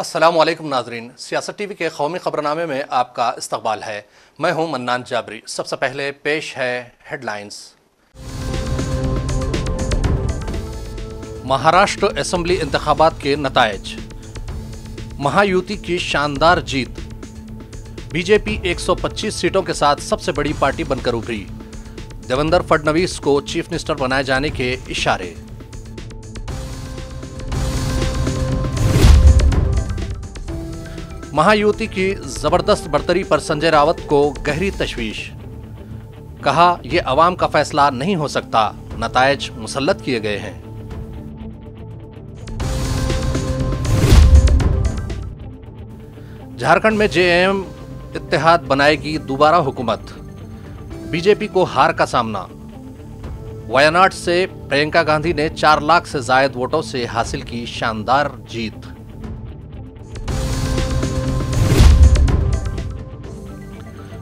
अस्सलामुअलैकुम नाजरीन, सियासत टीवी के कौमी खबरनामे में आपका इस्तकबाल है। मैं हूं मन्नान जाबरी। सबसे पहले पेश है हेडलाइंस। महाराष्ट्र असेंबली इंतखाबात के नतायज, महायुति की शानदार जीत, बीजेपी 125 सीटों के साथ सबसे बड़ी पार्टी बनकर उभरी, देवेंद्र फडणवीस को चीफ मिनिस्टर बनाए जाने के इशारे। महायुति की जबरदस्त बढ़तरी पर संजय रावत को गहरी तशवीश, कहा यह अवाम का फैसला नहीं हो सकता, नतायज मुसल्लत किए गए हैं। झारखंड में जेएम इत्तेहाद बनाएगी दोबारा हुकूमत, बीजेपी को हार का सामना। वायनाड से प्रियंका गांधी ने 4 लाख से जायद वोटों से हासिल की शानदार जीत।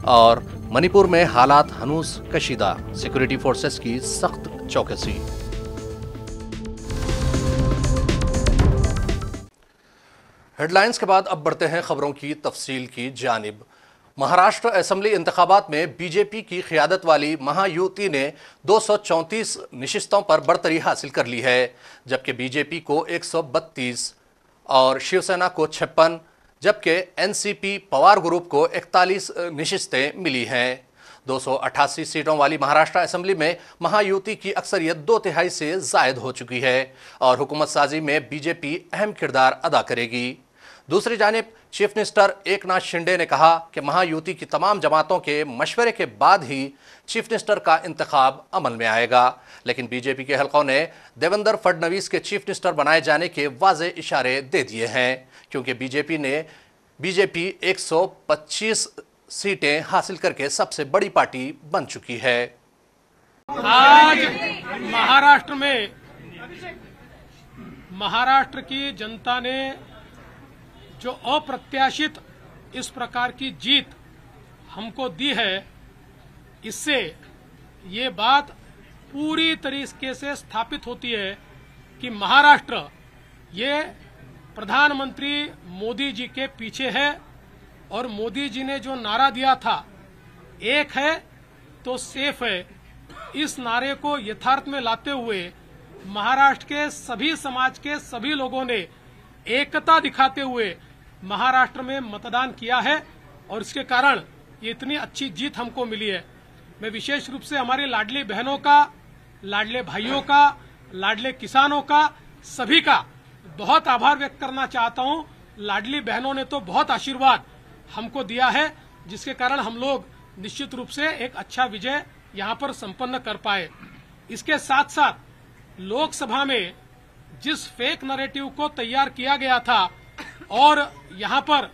और मणिपुर में हालात हनूस कशीदा, सिक्योरिटी फोर्सेस की सख्त चौकसी। हेडलाइंस के बाद अब बढ़ते हैं खबरों की तफसील की जानिब। महाराष्ट्र असेंबली इंतखाबात में बीजेपी की क़ियादत वाली महायुति ने 234 नशिस्तों पर बढ़तरी हासिल कर ली है, जबकि बीजेपी को 132 और शिवसेना को 56, जबकि एनसीपी पवार ग्रुप को 41 नशिस्तें मिली हैं। 288 सीटों वाली महाराष्ट्र असेंबली में महायुति की अक्सरियत 2/3 से जायद हो चुकी है और हुकूमत साजी में बीजेपी अहम किरदार अदा करेगी। दूसरी जानिब चीफ मिनिस्टर एकनाथ शिंदे ने कहा कि महायुति की तमाम जमातों के मशवरे के बाद ही चीफ मिनिस्टर का इंतखाब अमल में आएगा, लेकिन बीजेपी के हलकों ने देवेंद्र फडणवीस के चीफ मिनिस्टर बनाए जाने के वाज़े इशारे दे दिए हैं, क्योंकि बीजेपी 125 सीटें हासिल करके सबसे बड़ी पार्टी बन चुकी है। आज महाराष्ट्र की जनता ने जो अप्रत्याशित इस प्रकार की जीत हमको दी है, इससे ये बात पूरी तरीके से स्थापित होती है कि महाराष्ट्र ये प्रधानमंत्री मोदी जी के पीछे है और मोदी जी ने जो नारा दिया था, एक है तो सेफ है, इस नारे को यथार्थ में लाते हुए महाराष्ट्र के सभी समाज के सभी लोगों ने एकता दिखाते हुए महाराष्ट्र में मतदान किया है और इसके कारण ये इतनी अच्छी जीत हमको मिली है। मैं विशेष रूप से हमारे लाडली बहनों का, लाडले भाइयों का, लाडले किसानों का, सभी का बहुत आभार व्यक्त करना चाहता हूं। लाडली बहनों ने तो बहुत आशीर्वाद हमको दिया है, जिसके कारण हम लोग निश्चित रूप से एक अच्छा विजय यहां पर संपन्न कर पाए। इसके साथ साथ लोकसभा में जिस फेक नैरेटिव को तैयार किया गया था और यहां पर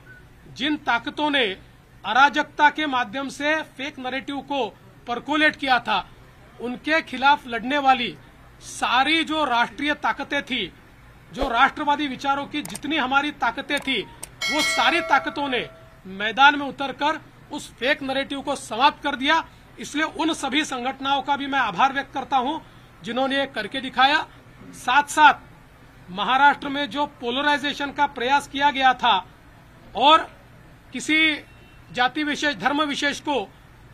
जिन ताकतों ने अराजकता के माध्यम से फेक नैरेटिव को परकोलेट किया था, उनके खिलाफ लड़ने वाली सारी जो राष्ट्रीय ताकतें थी, जो राष्ट्रवादी विचारों की जितनी हमारी ताकतें थी, वो सारी ताकतों ने मैदान में उतरकर उस फेक नैरेटिव को समाप्त कर दिया। इसलिए उन सभी संगठनों का भी मैं आभार व्यक्त करता हूं जिन्होंने ये करके दिखाया। साथ साथ महाराष्ट्र में जो पोलराइजेशन का प्रयास किया गया था और किसी जाति विशेष, धर्म विशेष को,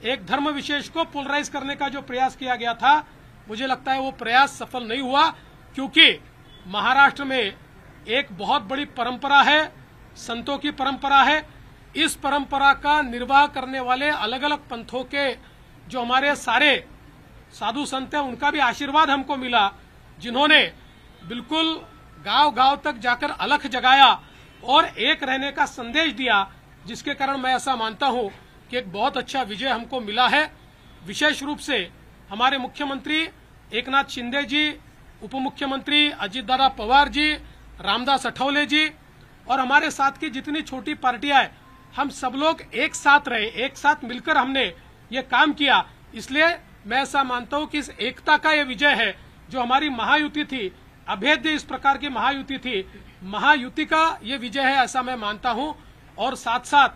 एक धर्म विशेष को पोलराइज करने का जो प्रयास किया गया था, मुझे लगता है वो प्रयास सफल नहीं हुआ, क्योंकि महाराष्ट्र में एक बहुत बड़ी परंपरा है, संतों की परंपरा है। इस परंपरा का निर्वाह करने वाले अलग अलग पंथों के जो हमारे सारे साधु संत हैं, उनका भी आशीर्वाद हमको मिला, जिन्होंने बिल्कुल गांव-गांव तक जाकर अलख जगाया और एक रहने का संदेश दिया, जिसके कारण मैं ऐसा मानता हूं कि एक बहुत अच्छा विजय हमको मिला है। विशेष रूप से हमारे मुख्यमंत्री एकनाथ शिंदे जी, उप मुख्यमंत्री अजितदादा पवार जी, रामदास अठौले जी और हमारे साथ की जितनी छोटी पार्टियां हैं, हम सब लोग एक साथ रहे, एक साथ मिलकर हमने ये काम किया। इसलिए मैं ऐसा मानता हूं कि इस एकता का ये विजय है। जो हमारी महायुति थी, अभेद्य इस प्रकार की महायुति थी, महायुति का ये विजय है, ऐसा मैं मानता हूं। और साथ साथ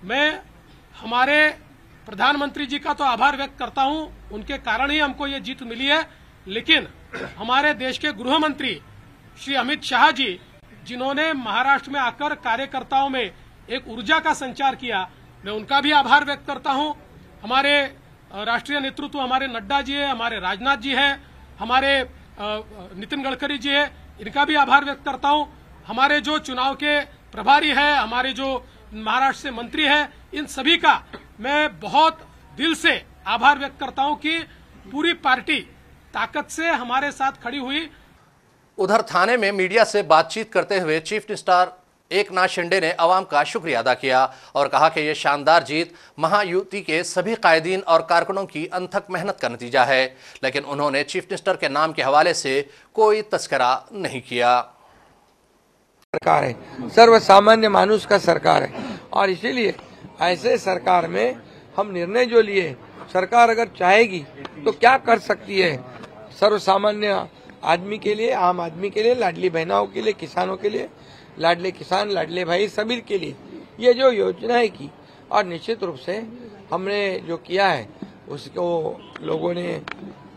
मैं हमारे प्रधानमंत्री जी का तो आभार व्यक्त करता हूं, उनके कारण ही हमको ये जीत मिली है। लेकिन हमारे देश के गृह मंत्री श्री अमित शाह जी जिन्होंने महाराष्ट्र में आकर कार्यकर्ताओं में एक ऊर्जा का संचार किया, मैं उनका भी आभार व्यक्त करता हूं। हमारे राष्ट्रीय नेतृत्व, हमारे नड्डा जी है, हमारे राजनाथ जी है, हमारे नितिन गडकरी जी है, इनका भी आभार व्यक्त करता हूं। हमारे जो चुनाव के प्रभारी है, हमारे जो महाराष्ट्र से मंत्री है, इन सभी का मैं बहुत दिल से आभार व्यक्त करता हूं कि पूरी पार्टी ताकत से हमारे साथ खड़ी हुई। उधर थाने में मीडिया से बातचीत करते हुए चीफ मिनिस्टर एकनाथ शिंदे ने अवाम का शुक्रिया अदा किया और कहा कि यह शानदार जीत महायुति के सभी कायदीन और कारकुनों की अनथक मेहनत का नतीजा है, लेकिन उन्होंने चीफ मिनिस्टर के नाम के हवाले से कोई तस्करा नहीं किया। सरकार है, सर्वसामान्य मानुष का सरकार है और इसीलिए ऐसे सरकार में हम निर्णय जो लिए, सरकार अगर चाहेगी तो क्या कर सकती है सर्वसामान्य आदमी के लिए, आम आदमी के लिए, लाडली बहनाओं के लिए, किसानों के लिए, लाडले किसान, लाडले भाई सभी के लिए ये जो योजनाएं की और निश्चित रूप से हमने जो किया है उसको लोगों ने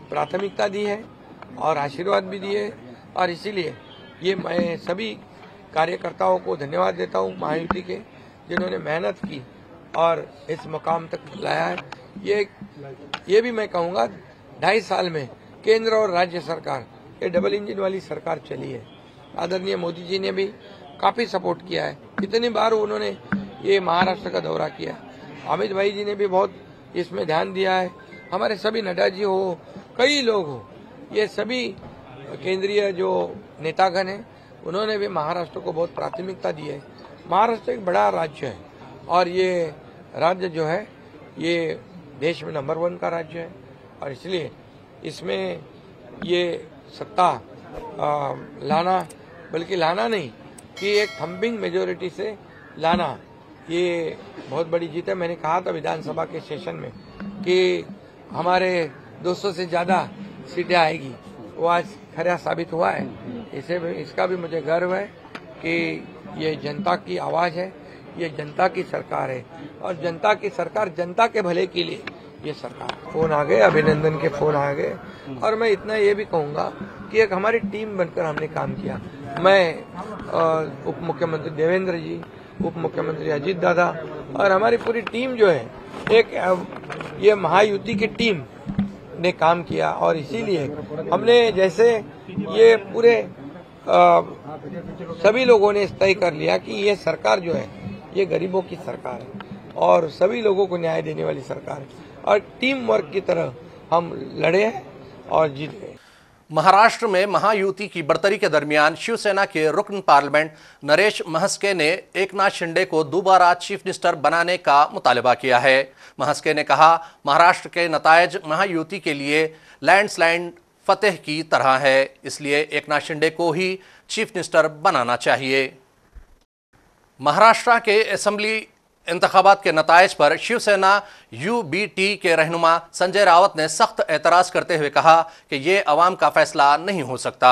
प्राथमिकता दी है और आशीर्वाद भी दिए और इसीलिए ये मैं सभी कार्यकर्ताओं को धन्यवाद देता हूँ महायुति के, जिन्होंने मेहनत की और इस मुकाम तक लाया है। ये भी मैं कहूँगा 2.5 साल में केंद्र और राज्य सरकार ये डबल इंजन वाली सरकार चली है। आदरणीय मोदी जी ने भी काफी सपोर्ट किया है, कितनी बार उन्होंने ये महाराष्ट्र का दौरा किया। अमित भाई जी ने भी बहुत इसमें ध्यान दिया है, हमारे सभी नड्डा जी हो, कई लोग हो, ये सभी केंद्रीय जो नेतागण हैं उन्होंने भी महाराष्ट्र को बहुत प्राथमिकता दी है। महाराष्ट्र एक बड़ा राज्य है और ये राज्य जो है ये देश में नंबर 1 का राज्य है और इसलिए इसमें ये सत्ता लाना, बल्कि लाना नहीं कि एक थम्पिंग मेजोरिटी से लाना, ये बहुत बड़ी जीत है। मैंने कहा था विधानसभा के सेशन में कि हमारे 200 से ज्यादा सीटें आएगी, वो आज खरा साबित हुआ है। इसका भी मुझे गर्व है कि ये जनता की आवाज है, ये जनता की सरकार है और जनता की सरकार जनता के भले के लिए ये सरकार। फोन आ गए, अभिनंदन के फोन आ गए और मैं इतना ये भी कहूँगा कि एक हमारी टीम बनकर हमने काम किया। मैं उप मुख्यमंत्री देवेंद्र जी, उप मुख्यमंत्री अजीत दादा और हमारी पूरी टीम जो है एक ये महायुति की टीम ने काम किया और इसीलिए हमने जैसे ये पूरे सभी लोगों ने तय कर लिया कि ये सरकार जो है ये गरीबों की सरकार है और सभी लोगों को न्याय देने वाली सरकार है और टीम वर्क की तरह हम लड़े हैं और जीत गए। महाराष्ट्र में महायुति की बढ़तरी के दरमियान शिवसेना के रुकन पार्लियामेंट नरेश महस्के ने एकनाथ शिंदे को दोबारा चीफ मिनिस्टर बनाने का मुतालबा किया है। महस्के ने कहा, महाराष्ट्र के नतायज महायुति के लिए लैंडस्लाइड फतेह की तरह है, इसलिए एकनाथ शिंदे को ही चीफ मिनिस्टर बनाना चाहिए। महाराष्ट्र के असेंबली इंतखाबात के नतायज पर शिवसेना यूबीटी के रहनुमा संजय रावत ने सख्त एतराज करते हुए कहा कि ये अवाम का फैसला नहीं हो सकता।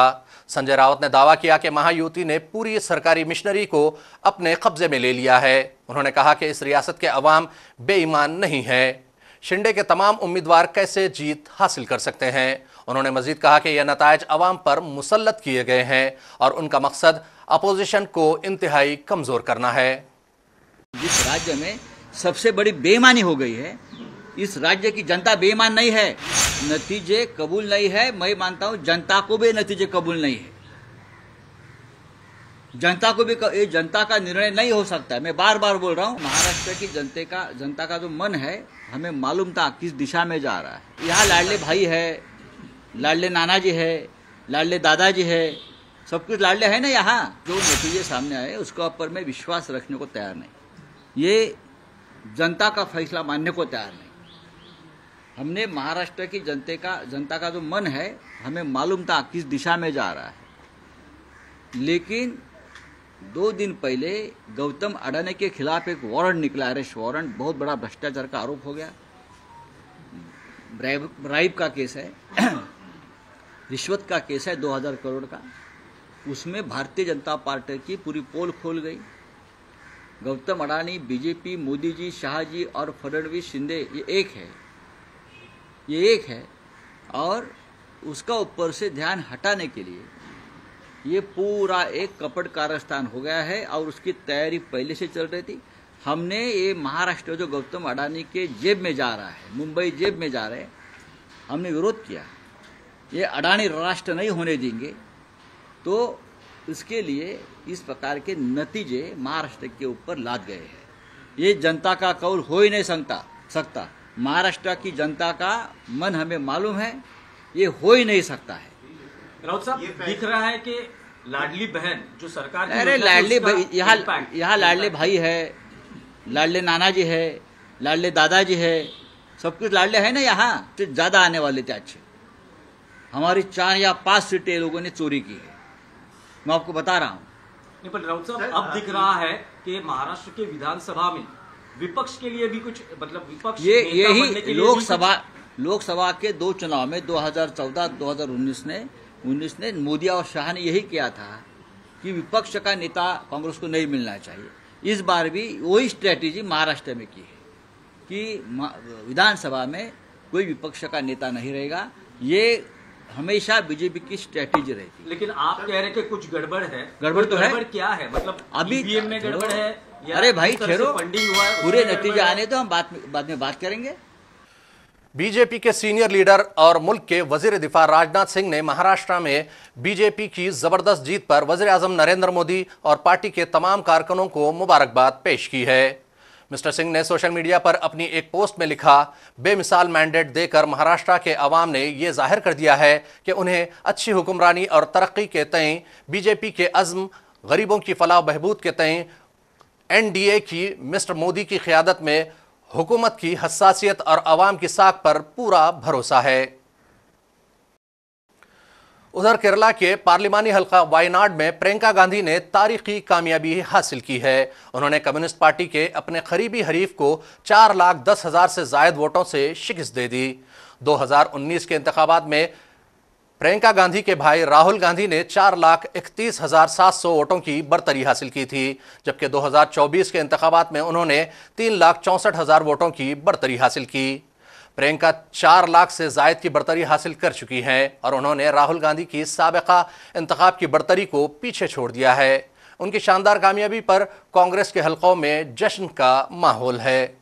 संजय रावत ने दावा किया कि महायुति ने पूरी सरकारी मिशनरी को अपने कब्जे में ले लिया है। उन्होंने कहा कि इस रियासत के अवाम बेईमान नहीं है, शिंदे के तमाम उम्मीदवार कैसे जीत हासिल कर सकते हैं। उन्होंने मजीद कहा कि यह नतायज अवाम पर मुसल्लत किए गए हैं और उनका मकसद अपोजिशन को इंतहाई कमजोर करना है। जिस राज्य में सबसे बड़ी बेईमानी हो गई है, इस राज्य की जनता बेईमान नहीं है, नतीजे कबूल नहीं है। मैं मानता हूं जनता को भी नतीजे कबूल नहीं है, जनता को भी ये जनता का निर्णय नहीं हो सकता। मैं बार बार बोल रहा हूं, महाराष्ट्र की जनता का जो मन है, हमें मालूम था किस दिशा में जा रहा है। यहाँ लाडले भाई है, लाडले नाना जी है, लाडले दादाजी है, सब कुछ लाडले है ना। यहाँ जो नतीजे सामने आए उसके ऊपर मैं विश्वास रखने को तैयार नहीं, ये जनता का फैसला मानने को तैयार नहीं। हमने महाराष्ट्र की जनता का जो मन है, हमें मालूम था किस दिशा में जा रहा है। लेकिन 2 दिन पहले गौतम अडानी के खिलाफ एक वारंट निकला, अरेस्ट वारंट, बहुत बड़ा भ्रष्टाचार का आरोप हो गया। ब्राइब का केस है, रिश्वत का केस है 2000 करोड़ का। उसमें भारतीय जनता पार्टी की पूरी पोल खोल गई। गौतम अडानी, बीजेपी, मोदी जी, शाह जी और फडणवीस, शिंदे, ये एक है और उसका ऊपर से ध्यान हटाने के लिए ये पूरा एक कपट कारस्तान हो गया है और उसकी तैयारी पहले से चल रही थी। हमने ये महाराष्ट्र जो गौतम अडानी के जेब में जा रहा है, मुंबई जेब में जा रहे हैं, हमने विरोध किया। ये अडानी राष्ट्र नहीं होने देंगे। तो इसके लिए इस प्रकार के नतीजे महाराष्ट्र के ऊपर लाद गए हैं। ये जनता का कौल हो ही नहीं सकता। महाराष्ट्र की जनता का मन हमें मालूम है, ये हो ही नहीं सकता है। राउत साहब, दिख रहा है कि लाडली बहन जो सरकार की अरे लाडली भाई, यहाँ लाडले भाई है, लाडले नाना जी है, लाडले दादाजी है, सब कुछ लाडले है ना। यहाँ तो ज्यादा आने वाले थे अच्छे। हमारी 4 या 5 सीटें लोगों ने चोरी की है, मैं आपको बता रहा हूँ। नहीं, पर राउत साहब, अब दिख रहा है कि महाराष्ट्र के विधानसभा में विपक्ष के लिए भी कुछ, मतलब विपक्ष यही लोकसभा के 2 चुनाव में 2014-2019 ने मोदी और शाह ने यही किया था कि विपक्ष का नेता कांग्रेस को नहीं मिलना चाहिए। इस बार भी वही स्ट्रेटेजी महाराष्ट्र में की है कि विधानसभा में कोई विपक्ष का नेता नहीं रहेगा। ये हमेशा बीजेपी की स्ट्रेटेजी रहती। लेकिन आप कह रहे हैं कि कुछ गड़बड़ है। गड़बड़ तो है। गड़बड़ क्या है? मतलब अभी ईवीएम में गड़बड़ है या अरे भाई ठहरो, फंडिंग हुआ है, पूरे नतीजे आने तो हम बाद में बात करेंगे। बीजेपी के सीनियर लीडर और मुल्क के वजीर दिफा राजनाथ सिंह ने महाराष्ट्र में बीजेपी की जबरदस्त जीत पर वजीर आजम नरेंद्र मोदी और पार्टी के तमाम कारकुनों को मुबारकबाद पेश की है। मिस्टर सिंह ने सोशल मीडिया पर अपनी एक पोस्ट में लिखा, बेमिसाल मैंडेट देकर महाराष्ट्र के अवाम ने यह जाहिर कर दिया है कि उन्हें अच्छी हुक्मरानी और तरक्की के तय बीजेपी के अज़्म, गरीबों की फलाह बहबूद के तय एनडीए की मिस्टर मोदी की क़ियादत में हुकूमत की हसासियत और अवाम की साख पर पूरा भरोसा है। उधर केरला के पार्लिमानी हल्का वायनाड में प्रियंका गांधी ने तारीखी कामयाबी हासिल की है। उन्होंने कम्युनिस्ट पार्टी के अपने करीबी हरीफ को 4,10,000 से जायद वोटों से शिकस्त दे दी। 2019 के इंतखाबात में प्रियंका गांधी के भाई राहुल गांधी ने 4,31,700 वोटों की बरतरी हासिल की थी, जबकि 2024 के इंतखाबात में उन्होंने 3,64,000 वोटों की बरतरी हासिल की। प्रियंका 4 लाख से जायद की बरतरी हासिल कर चुकी हैं और उन्होंने राहुल गांधी की साबिका इंतखाब की बरतरी को पीछे छोड़ दिया है। उनकी शानदार कामयाबी पर कांग्रेस के हलकों में जश्न का माहौल है।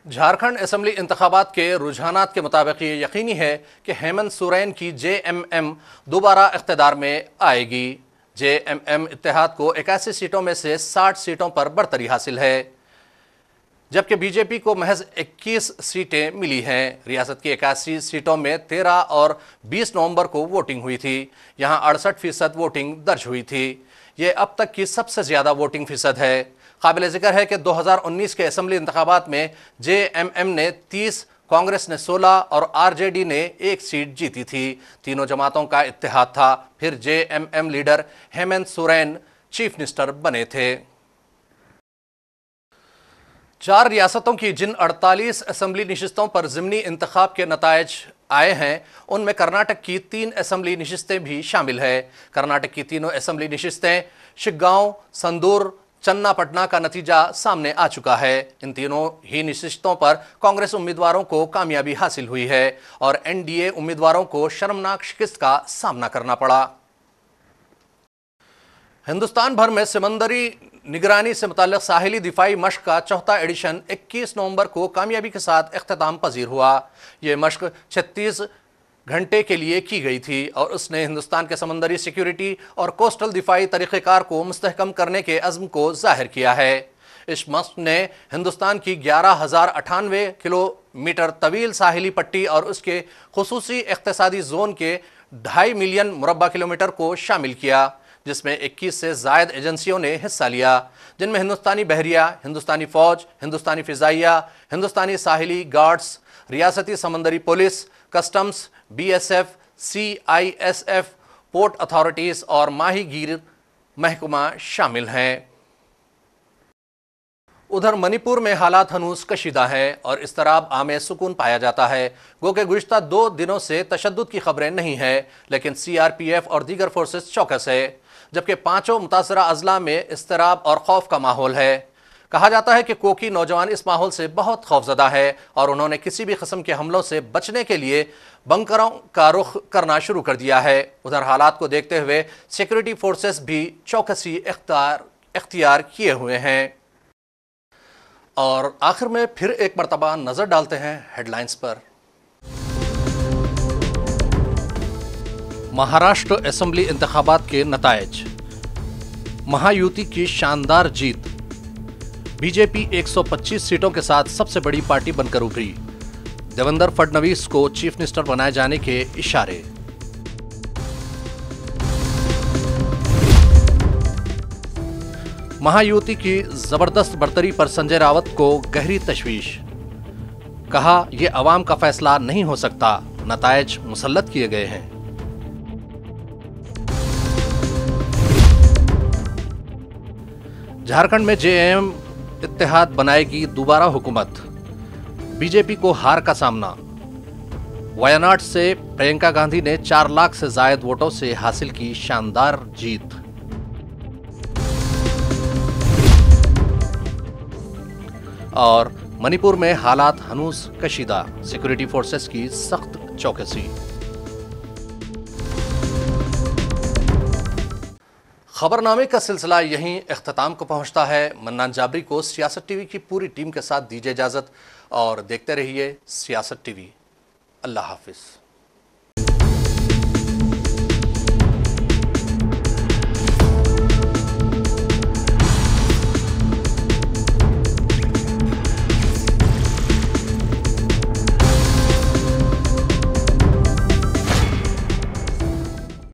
झारखंड असेंबली इंतखाबात के रुझानात के मुताबिक ये यकीनी है कि हेमंत सोरेन की जेएमएम दोबारा इख्तिदार में आएगी। जेएमएम इत्तेहाद को 81 सीटों में से 60 सीटों पर बरतरी हासिल है, जबकि बीजेपी को महज 21 सीटें मिली हैं। रियासत की 81 सीटों में 13 और 20 नवंबर को वोटिंग हुई थी। यहां 68% वोटिंग दर्ज हुई थी। ये अब तक की सबसे ज़्यादा वोटिंग फीसद है। काबिल ज़िक्र है कि 2019 के असेंबली इंतखाबात में जेएमएम ने 30, कांग्रेस ने 16 और आरजेडी ने 1 सीट जीती थी। तीनों जमातों का इत्तेहाद था। फिर JMM leader Hemant Soren chief minister बने थे। 4 रियासतों की जिन 48 असेंबली नशिस्तों पर ज़िमनी इंतखाब के नतायज आए हैं, उनमें कर्नाटक की 3 असेंबली नशिस्तें भी शामिल है। कर्नाटक की तीनों असेंबली नशिस्तें शिग्गांव, संदूर, चन्नापटना का नतीजा सामने आ चुका है। इन तीनों ही नशिस्तों पर कांग्रेस उम्मीदवारों को कामयाबी हासिल हुई है और एनडीए उम्मीदवारों को शर्मनाक शिकस्त का सामना करना पड़ा। हिंदुस्तान भर में समंदरी निगरानी से मुताल्लिक साहिली दिफाई मश्क का 4था एडिशन 21 नवंबर को कामयाबी के साथ इख्तिताम पजीर हुआ। ये मश्क 36 घंटे के लिए की गई थी और उसने हिंदुस्तान के समंदरी सिक्योरिटी और कोस्टल दिफाई तरीक़ेकार को मुस्तहकम करने के अज़्म को जाहिर किया है। इस मश्क ने हिंदुस्तान की 11,098 किलोमीटर तवील साहिली पट्टी और उसके खुसूसी इख्तिसादी जोन के 2.5 मिलियन मुरब्बा किलोमीटर को शामिल किया, जिसमें 21 से जायद एजेंसियों ने हिस्सा लिया, जिनमें हिंदुस्तानी बहरिया, हिंदुस्तानी फ़ौज, हिंदुस्तानी फ़िज़ाइया, हिंदुस्तानी साहिली गार्ड्स, रियासती समंदरी police, customs, BSF, CISF, port authorities और माहीगीर महकमा शामिल हैं। उधर मणिपुर में हालात हनूस कशीदा हैं और इस्तराब आमे सुकून पाया जाता है। गो के गुज़िश्ता 2 दिनों से तशद्दुद की खबरें नहीं हैं, लेकिन सीआरपीएफ और दीगर फोर्सेस चौकस है, जबकि 5 मुतासरा अजला में इस्तराब और खौफ का माहौल है। कहा जाता है कि कोकी नौजवान इस माहौल से बहुत खौफजदा है और उन्होंने किसी भी किस्म के हमलों से बचने के लिए बंकरों का रुख करना शुरू कर दिया है। उधर हालात को देखते हुए सिक्योरिटी फोर्सेस भी चौकसी इख्तियार किए हुए हैं। और आखिर में फिर एक मर्तबा नजर डालते हैं हेडलाइंस पर। महाराष्ट्र असेंबली इंतखाबात के नतायज, महायुति की शानदार जीत, बीजेपी 125 सीटों के साथ सबसे बड़ी पार्टी बनकर उभरी, देवेंद्र फडणवीस को चीफ मिनिस्टर बनाए जाने के इशारे। महायुति की जबरदस्त बढ़तरी पर संजय रावत को गहरी तशवीश, कहा यह अवाम का फैसला नहीं हो सकता, नतायज मुसल्लत किए गए हैं। झारखंड में जेएम इत्तेहाद बनाएगी दोबारा हुकूमत, बीजेपी को हार का सामना। वायनाड से प्रियंका गांधी ने 4 लाख से जायद वोटों से हासिल की शानदार जीत। और मणिपुर में हालात हनूस कशीदा, सिक्योरिटी फोर्सेस की सख्त चौकसी। खबरनामे का सिलसिला यहीं इख्तिताम को पहुंचता है। मन्नान जाबरी को सियासत टीवी की पूरी टीम के साथ दीजिए इजाजत और देखते रहिए सियासत टीवी। अल्लाह हाफिज।